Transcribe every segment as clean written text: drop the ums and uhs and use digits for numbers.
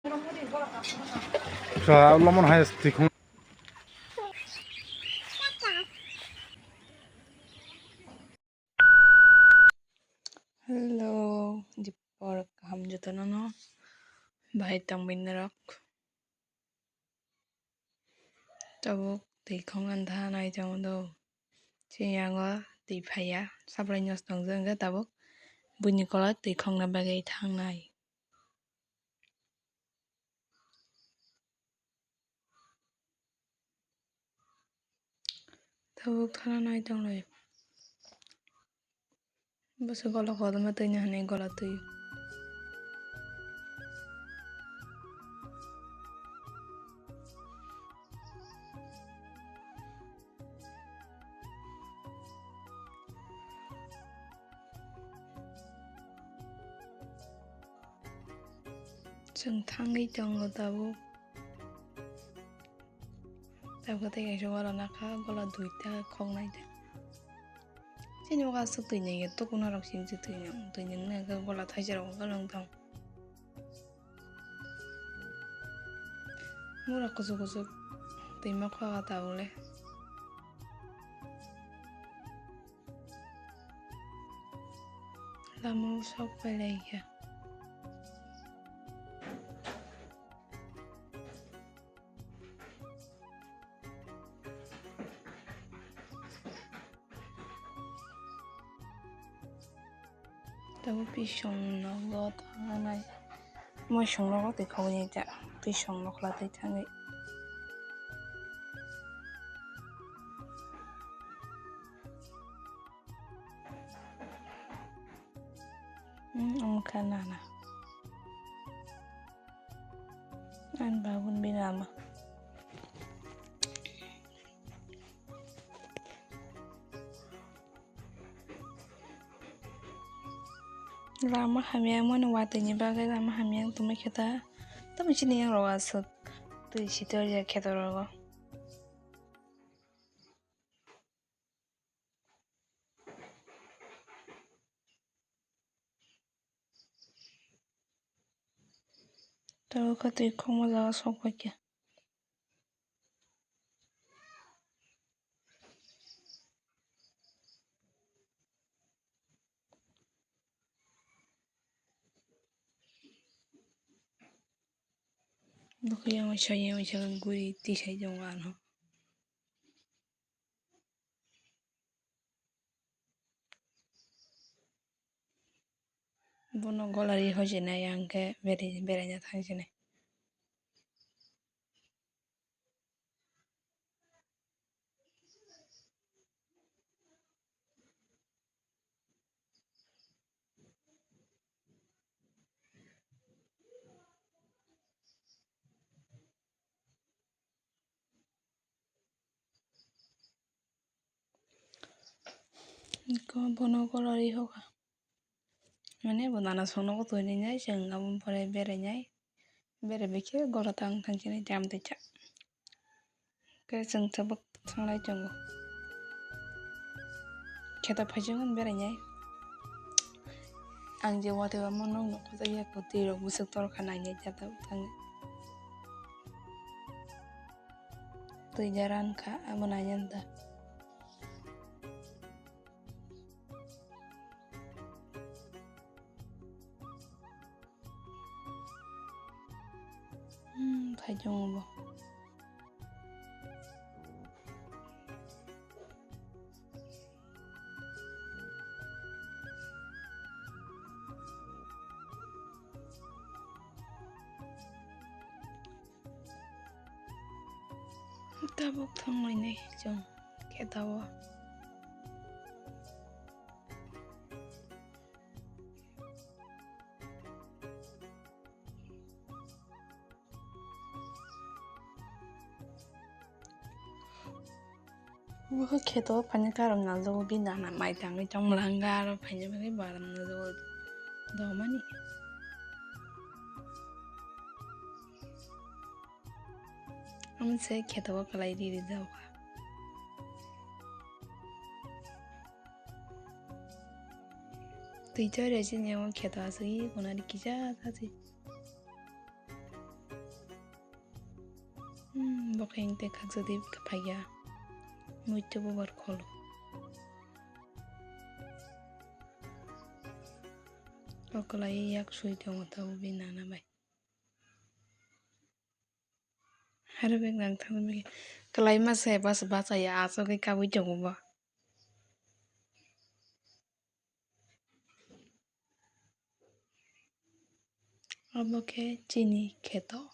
Lo mona hai stick. Hello, di por ham jota no bahai tang bin rak tabuk ti khong an tha nai chang do chi yang wa ti phaya sablai nyos tong jeng ga tabuk bunyi kola ti khong na bagai thang nai tabuk thana nai tang lai bas gola khod ma tai nya ne gola tu chang thang gi chang go tabuk tabuk tai ga gola na kha gola duita khong nai de chini wa su tu nya ye to kuna rak sim tu nya ne ga gola thai jar ga lang tang mura kusu ti ma kha ga tabuk le lamu sok pa lai ya tabuk pi shong no go thang nai moi shong lo ti khong ni ja pi shong lo khla ti thang ngai kanana an babun binama rama hamyang mana watanya bagai rama hamyang tuma kita tuma chini yang rawa sat tu sitor ya kita rawa tahu kata ikut malah sok aja buku yang macam gue tisai jangan ho bono golari ho jena yang ke berenya thang jene ko bono golari ho ka mane bonana sono ko tuh nyai jeng ngam pore berenyai bere beke gola tang jene jam te cha ke jeng tabuk sanglai jenggo kita pajangan berenyai ang jawa te wa monong no ko ya ko tiro busuk tor khananya jata tang tu jaran ka amunanya nda pajong bo tabuk thang lai nei jong ke tawa buka keto panya karam na zo binana mai tang trong melanggar panya bagi baram na zo do mani am se keto kalai di daw ka teacher re jin yang keto asui kuna dikija tasi Bokeng te kaksadi kapaya. Muito bobar kholo. Okalai yak sui dong tahu binana bay. Harapek nang tahu mi. Kalai mas saya bas basa ya aso ke kawi dong ba. Aboke chini keto.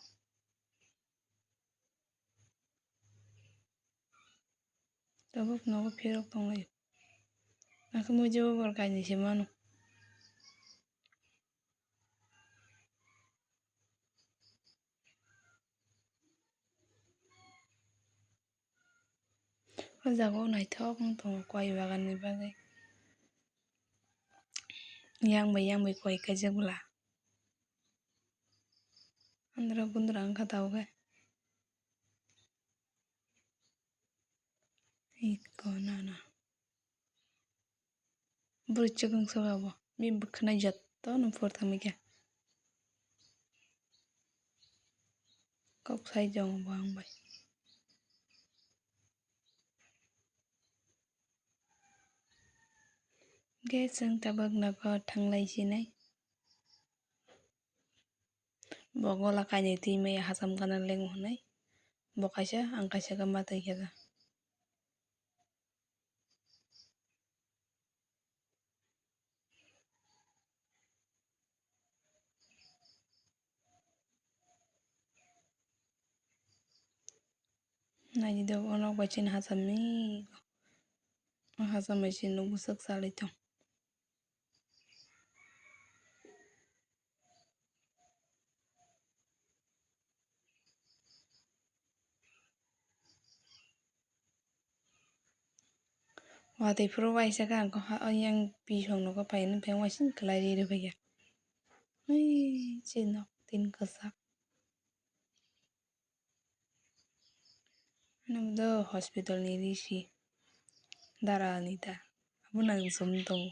Tabuk nawa pirok tong layu. Aku mau jawab berkanya si manu. Jago nai thok tong kwai bagan ni bagai. Yang bay kwai kajagula. Andra bundra angka tahu ke. Iko nana. Bercakap sama mi bukan jatuh numpur kami ke. Kok saya jauh bang bay. Gesang tabak naga thanglai sinai. Bogola kanya ti me hasam kanan leng honai. Bokasya angkasya kamata kita. Naji do ono bacin hasam ni. Hasam mesin nunggu saksali tong. Wati pro wai saka ko yang pisong no ko pain peng wasin kelari de baya. Cinok tin kesak. Namdo hospital ni risi. Dara anita. Abu nang sumtong.